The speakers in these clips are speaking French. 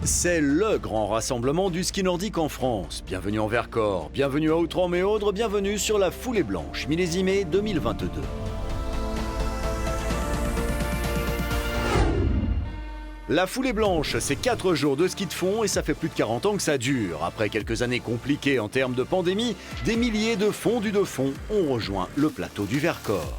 C'est le grand rassemblement du ski nordique en France. Bienvenue en Vercors, bienvenue à Outreau-Méaudre, bienvenue sur la Foulée Blanche, millésimée 2022. La Foulée Blanche, c'est 4 jours de ski de fond et ça fait plus de 40 ans que ça dure. Après quelques années compliquées en termes de pandémie, des milliers de fondus de fond ont rejoint le plateau du Vercors.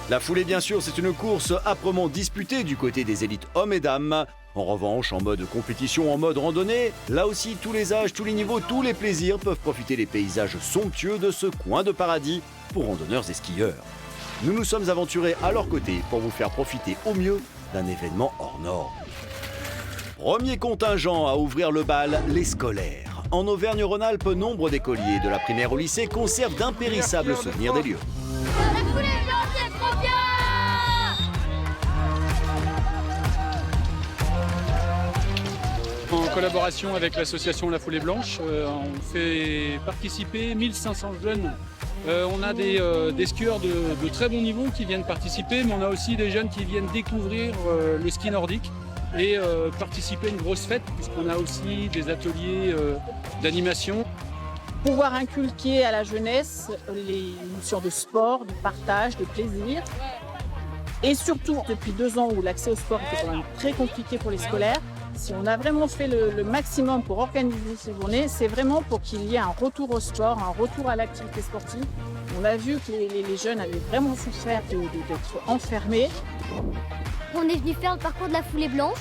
La foulée, bien sûr, c'est une course âprement disputée du côté des élites hommes et dames. En revanche, en mode compétition, en mode randonnée, là aussi, tous les âges, tous les niveaux, tous les plaisirs peuvent profiter des paysages somptueux de ce coin de paradis pour randonneurs et skieurs. Nous nous sommes aventurés à leur côté pour vous faire profiter au mieux d'un événement hors norme. Premier contingent à ouvrir le bal, les scolaires. En Auvergne-Rhône-Alpes, nombre d'écoliers de la primaire au lycée conservent d'impérissables souvenirs des lieux. En collaboration avec l'association La Foulée Blanche, on fait participer 1500 jeunes. On a des skieurs de très bon niveau qui viennent participer, mais on a aussi des jeunes qui viennent découvrir le ski nordique et participer à une grosse fête, puisqu'on a aussi des ateliers d'animation. Pouvoir inculquer à la jeunesse les notions de sport, de partage, de plaisir. Et surtout, depuis 2 ans où l'accès au sport était quand même très compliqué pour les scolaires, si on a vraiment fait le maximum pour organiser ces journées, c'est vraiment pour qu'il y ait un retour au sport, un retour à l'activité sportive. On a vu que les jeunes avaient vraiment souffert d'être enfermés. On est venu faire le parcours de la Foulée Blanche.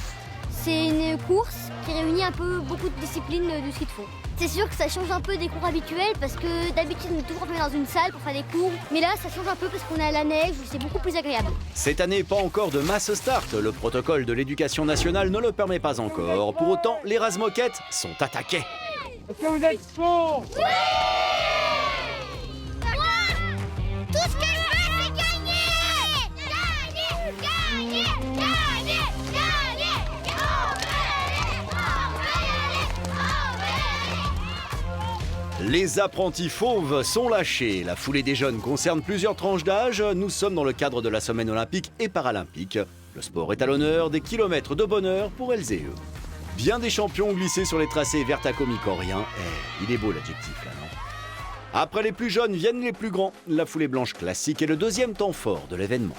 C'est une course qui réunit un peu beaucoup de disciplines de ski de fond. C'est sûr que ça change un peu des cours habituels parce que d'habitude on est toujours enfermé dans une salle pour faire des cours. Mais là ça change un peu parce qu'on est à la neige, c'est beaucoup plus agréable. Cette année, pas encore de mass start. Le protocole de l'éducation nationale ne le permet pas encore. Pour autant, les rases-moquettes sont attaquées. Est-ce que vous êtes chaud ? Tout ce que je veux c'est gagner. Gagner. Les apprentis fauves sont lâchés. La foulée des jeunes concerne plusieurs tranches d'âge. Nous sommes dans le cadre de la semaine olympique et paralympique. Le sport est à l'honneur, des kilomètres de bonheur pour elles et eux. Bien des champions glissés sur les tracés vertacomicoriens. Il est beau l'adjectif là, non ? Après les plus jeunes viennent les plus grands. La Foulée Blanche classique est le deuxième temps fort de l'événement.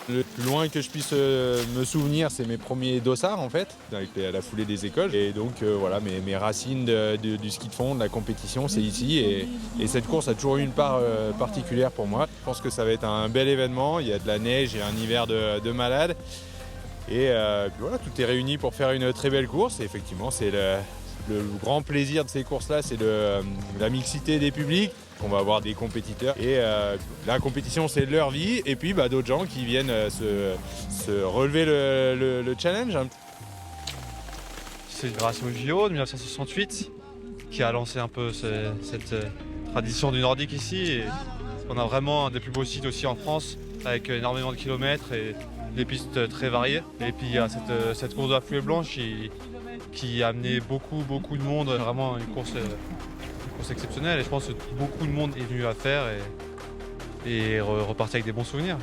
Le plus loin que je puisse me souvenir, c'est mes premiers dossards en fait, avec la foulée des écoles. Et donc voilà, mes racines du ski de fond, de la compétition, c'est ici. Et cette course a toujours eu une part particulière pour moi. Je pense que ça va être un bel événement. Il y a de la neige et un hiver de malade. Et puis voilà, tout est réuni pour faire une très belle course. Et effectivement, c'est le grand plaisir de ces courses-là, c'est la mixité des publics. On va avoir des compétiteurs et la compétition c'est leur vie et puis d'autres gens qui viennent se relever le challenge. C'est grâce au JO de 1968 qui a lancé un peu cette tradition du nordique ici. Et on a vraiment un des plus beaux sites aussi en France avec énormément de kilomètres et des pistes très variées. Et puis il y a cette course de la Foulée Blanche qui a amené beaucoup de monde, vraiment une course exceptionnelle et je pense que beaucoup de monde est venu à faire et repartir avec des bons souvenirs.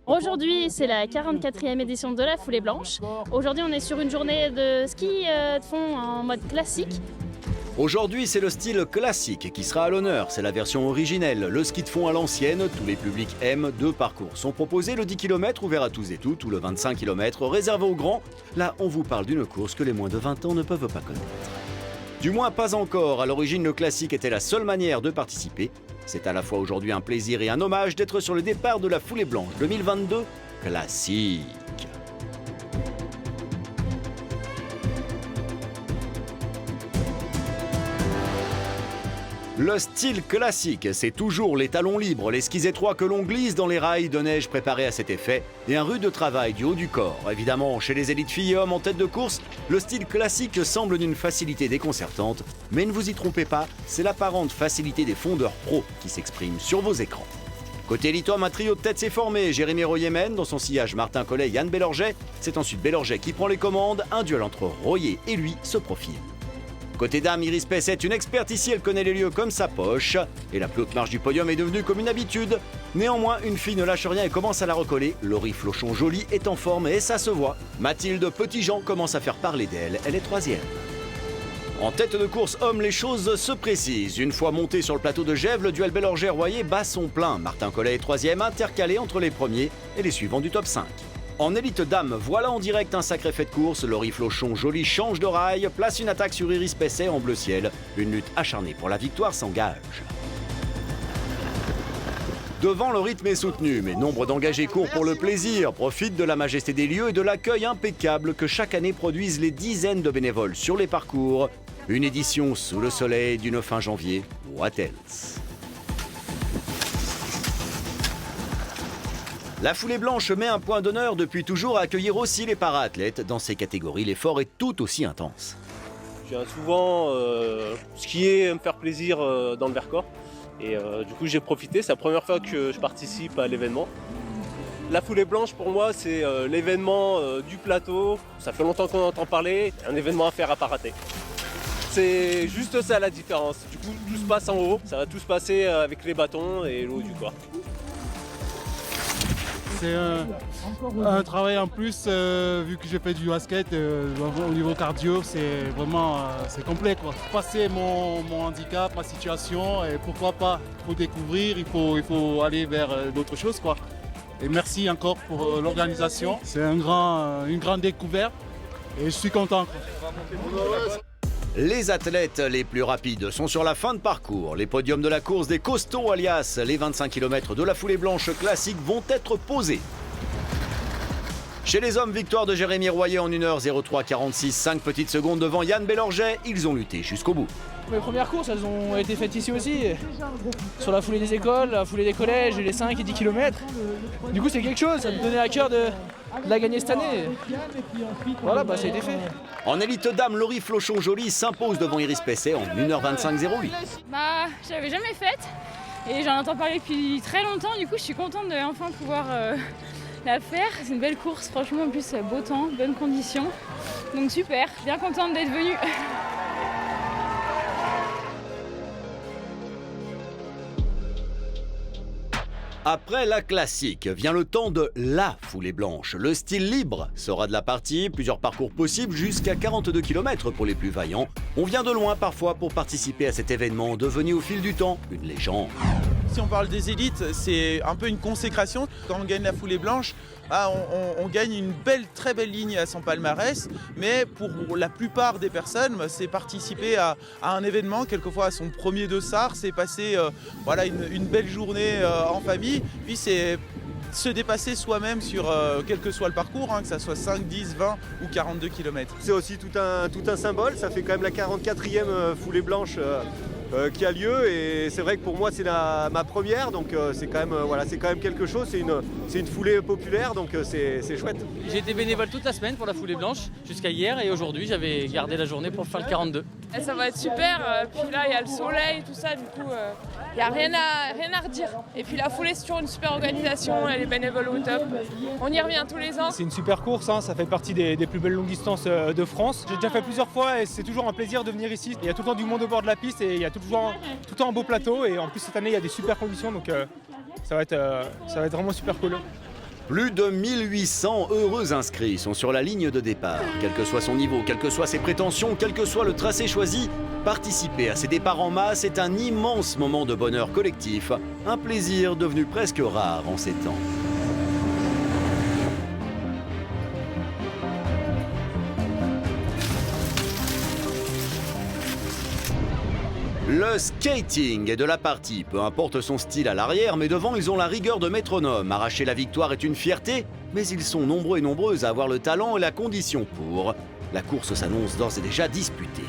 Aujourd'hui, c'est la 44e édition de la Foulée Blanche. Aujourd'hui, on est sur une journée de ski de fond en mode classique. Aujourd'hui, c'est le style classique qui sera à l'honneur. C'est la version originelle, le ski de fond à l'ancienne. Tous les publics aiment. 2 parcours sont proposés. Le 10 km ouvert à tous et toutes ou le 25 km réservé aux grands. Là, on vous parle d'une course que les moins de 20 ans ne peuvent pas connaître. Du moins pas encore. À l'origine, le classique était la seule manière de participer. C'est à la fois aujourd'hui un plaisir et un hommage d'être sur le départ de la Foulée Blanche 2022 classique. Le style classique, c'est toujours les talons libres, les skis étroits que l'on glisse dans les rails de neige préparés à cet effet et un rude travail du haut du corps. Évidemment, chez les élites filles et hommes en tête de course, le style classique semble d'une facilité déconcertante, mais ne vous y trompez pas, c'est l'apparente facilité des fondeurs pros qui s'exprime sur vos écrans. Côté élite homme, un trio de tête s'est formé. Jérémy Royer mène, dans son sillage Martin Collet et Yann Bellorget. C'est ensuite Bellorget qui prend les commandes. Un duel entre Royer et lui se profile. Côté dames, Iris Pesset est une experte ici, elle connaît les lieux comme sa poche. Et la plus haute marche du podium est devenue comme une habitude. Néanmoins, une fille ne lâche rien et commence à la recoller. Laurie Flochon-Joly est en forme et ça se voit. Mathilde Petitjean commence à faire parler d'elle, elle est 3e. En tête de course homme, les choses se précisent. Une fois monté sur le plateau de Gèvres, le duel Bellorger-Royer bat son plein. Martin Collet est 3e, intercalé entre les premiers et les suivants du top 5. En élite dame, voilà en direct un sacré fait de course. Laurie Flochon-Joly change de rail, place une attaque sur Iris Pesset en bleu ciel. Une lutte acharnée pour la victoire s'engage. Devant, le rythme est soutenu, mais nombre d'engagés courent pour le plaisir, profitent de la majesté des lieux et de l'accueil impeccable que chaque année produisent les dizaines de bénévoles sur les parcours. Une édition sous le soleil d'une fin janvier. What else? La foulée blanche met un point d'honneur depuis toujours à accueillir aussi les para-athlètes. Dans ces catégories, l'effort est tout aussi intense. Je viens souvent skier et me faire plaisir dans le Vercors. Et du coup j'ai profité, c'est la première fois que je participe à l'événement. La foulée blanche pour moi c'est l'événement du plateau. Ça fait longtemps qu'on entend parler, un événement à faire à pas rater. C'est juste ça la différence. Du coup tout se passe en haut, ça va tout se passer avec les bâtons et l'eau du corps. C'est un travail en plus, vu que j'ai fait du basket, au niveau cardio, c'est vraiment c'est complet, quoi. Passer mon handicap, ma situation, et pourquoi pas, il faut découvrir, il faut aller vers d'autres choses, quoi. Et merci encore pour l'organisation, c'est une grande découverte et je suis content, quoi. Les athlètes les plus rapides sont sur la fin de parcours. Les podiums de la course des costauds, alias les 25 km de la foulée blanche classique, vont être posés. Chez les hommes, victoire de Jérémy Royer en 1h03,46, 5 petites secondes devant Yann Bellorger. Ils ont lutté jusqu'au bout. Mes premières courses, elles ont été faites ici aussi, sur la foulée des écoles, la foulée des collèges, les 5 et 10 km. Du coup, c'est quelque chose, ça me donnait à cœur de la gagner cette année. Voilà, ça a été fait. En élite dame, Laurie Flochon-Joly s'impose devant Iris Pesset en 1h25,08. Je l'avais jamais faite et j'en entends parler depuis très longtemps. Du coup, je suis contente de enfin pouvoir la faire. C'est une belle course, franchement, en plus beau temps, bonnes conditions. Donc super, bien contente d'être venue. Après la classique, vient le temps de la foulée blanche. Le style libre sera de la partie, plusieurs parcours possibles jusqu'à 42 km pour les plus vaillants. On vient de loin parfois pour participer à cet événement devenu au fil du temps une légende. Si on parle des élites, c'est un peu une consécration. Quand on gagne la foulée blanche, on gagne une très belle ligne à son palmarès, mais pour la plupart des personnes, c'est participer à un événement, quelquefois à son premier dossard, c'est passer une belle journée en famille, puis c'est se dépasser soi-même sur quel que soit le parcours, que ça soit 5, 10, 20 ou 42 km. C'est aussi tout un symbole, ça fait quand même la 44e foulée blanche qui a lieu, et c'est vrai que pour moi c'est ma première, donc c'est quand même quelque chose, c'est une foulée populaire, donc c'est chouette. J'ai été bénévole toute la semaine pour la foulée blanche jusqu'à hier, et aujourd'hui j'avais gardé la journée pour faire le 42. Et ça va être super, puis là il y a le soleil, tout ça, du coup il n'y a rien à redire. Et puis la foulée c'est toujours une super organisation, et les bénévoles au top. On y revient tous les ans. C'est une super course, ça fait partie des plus belles longues distances de France. J'ai déjà fait plusieurs fois et c'est toujours un plaisir de venir ici. Il y a tout le temps du monde au bord de la piste et il y a tout le temps un beau plateau, et en plus cette année il y a des super conditions, donc ça va être vraiment super cool. Plus de 1800 heureux inscrits sont sur la ligne de départ. Quel que soit son niveau, quelles que soient ses prétentions, quel que soit le tracé choisi, participer à ces départs en masse est un immense moment de bonheur collectif, un plaisir devenu presque rare en ces temps. Le skating est de la partie, peu importe son style à l'arrière, mais devant ils ont la rigueur de métronome. Arracher la victoire est une fierté, mais ils sont nombreux et nombreuses à avoir le talent et la condition pour. La course s'annonce d'ores et déjà disputée.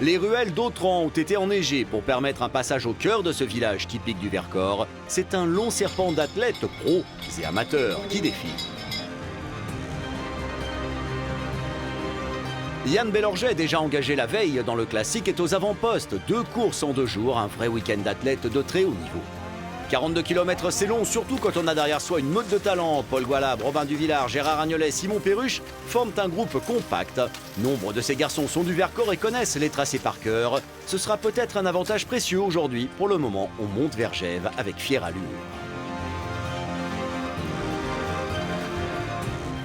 Les ruelles d'Autran ont été enneigées pour permettre un passage au cœur de ce village typique du Vercors. C'est un long serpent d'athlètes pros et amateurs qui défilent. Yann Bellorger, déjà engagé la veille dans le classique, est aux avant-postes. 2 courses en 2 jours, un vrai week-end d'athlètes de très haut niveau. 42 km c'est long, surtout quand on a derrière soi une meute de talents. Paul Goualab, Robin Duvillard, Gérard Agnolet, Simon Perruche forment un groupe compact. Nombre de ces garçons sont du Vercors et connaissent les tracés par cœur. Ce sera peut-être un avantage précieux aujourd'hui. Pour le moment, on monte vers Gève avec fière allure.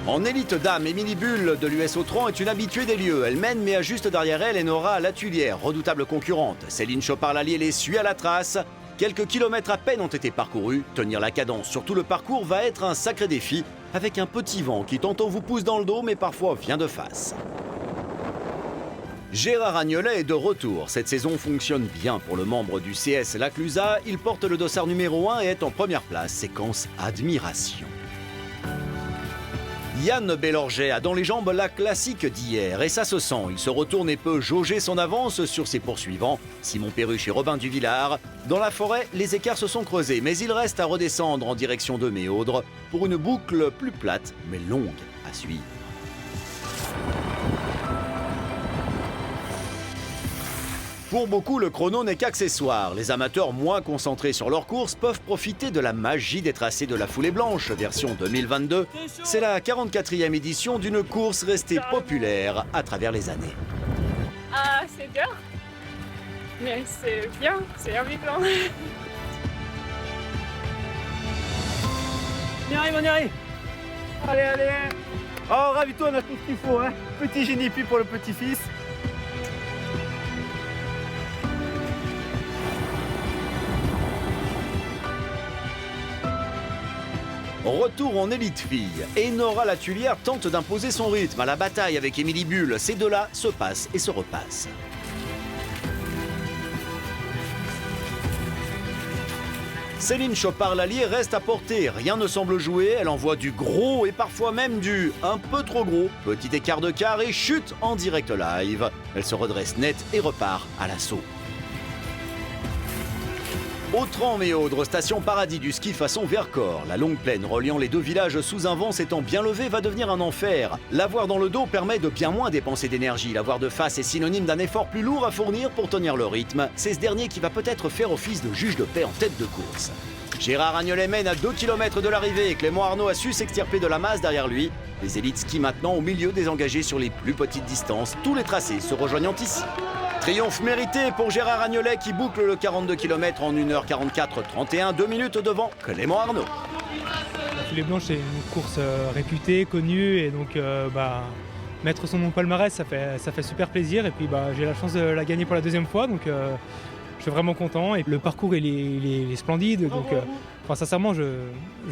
En élite dame, Émilie Bull de l'US Autran est une habituée des lieux. Elle mène, mais à juste derrière elle, Enora Latulière, redoutable concurrente. Céline Chopard-Lallier les suit à la trace. Quelques kilomètres à peine ont été parcourus. Tenir la cadence sur tout le parcours va être un sacré défi, avec un petit vent qui tantôt vous pousse dans le dos, mais parfois vient de face. Gérard Agnolet est de retour. Cette saison fonctionne bien pour le membre du CS Laclusa. Il porte le dossard numéro 1 et est en première place. Séquence admiration. Yann Bélorget a dans les jambes la classique d'hier et ça se sent. Il se retourne et peut jauger son avance sur ses poursuivants. Simon Perruche et Robin Duvillard. Dans la forêt, les écarts se sont creusés, mais il reste à redescendre en direction de Méaudre pour une boucle plus plate, mais longue à suivre. Pour beaucoup, le chrono n'est qu'accessoire. Les amateurs moins concentrés sur leur course peuvent profiter de la magie des tracés de la Foulée Blanche, version 2022. C'est la 44e édition d'une course restée populaire à travers les années. Ah, c'est dur, mais c'est bien, c'est amusant. On y arrive, on y arrive. Allez, allez. Oh, ravito, on a tout ce qu'il faut, hein. Petit génipi pour le petit-fils. Retour en élite fille. Enora Latulière tente d'imposer son rythme à la bataille avec Émilie Bull. Ces deux-là se passent et se repassent. Céline Chopard-Lallier reste à portée. Rien ne semble jouer. Elle envoie du gros et parfois même du un peu trop gros. Petit écart de quart et chute en direct live. Elle se redresse net et repart à l'assaut. Autran-Méaudre, station paradis du ski façon Vercors. La longue plaine reliant les deux villages sous un vent s'étant bien levé va devenir un enfer. L'avoir dans le dos permet de bien moins dépenser d'énergie. L'avoir de face est synonyme d'un effort plus lourd à fournir pour tenir le rythme. C'est ce dernier qui va peut-être faire office de juge de paix en tête de course. Gérard Agnolet mène à 2 km de l'arrivée et Clément Arnaud a su s'extirper de la masse derrière lui. Les élites skient maintenant au milieu des engagés sur les plus petites distances. Tous les tracés se rejoignant ici. Triomphe mérité pour Gérard Agnolet qui boucle le 42 km en 1h44-31, 2 minutes devant Clément Arnaud. La Foulée Blanche, c'est une course réputée, connue, et donc mettre son nom au palmarès, ça fait super plaisir. Et puis j'ai la chance de la gagner pour la deuxième fois, donc je suis vraiment content. Et le parcours il est splendide, donc sincèrement, je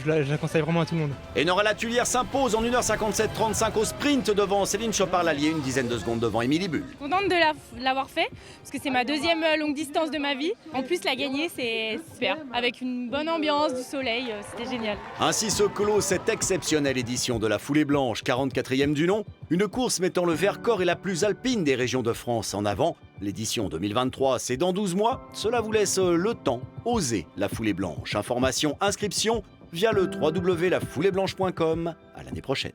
la conseille vraiment à tout le monde. Enora Latulière s'impose en 1h57-35 au sprint devant Céline Chopard-Lallier, une dizaine de secondes devant Émilie Bull. Contente de l'avoir fait, parce que c'est ma deuxième longue distance de ma vie. En plus, la gagner, c'est super. Avec une bonne ambiance, du soleil, c'était génial. Ainsi se clôt cette exceptionnelle édition de la Foulée Blanche, 44e du nom. Une course mettant le Vercors et la plus alpine des régions de France en avant. L'édition 2023, c'est dans 12 mois. Cela vous laisse le temps. Osez la Foulée Blanche. Information, inscription via le www.lafouleeblanche.com. À l'année prochaine.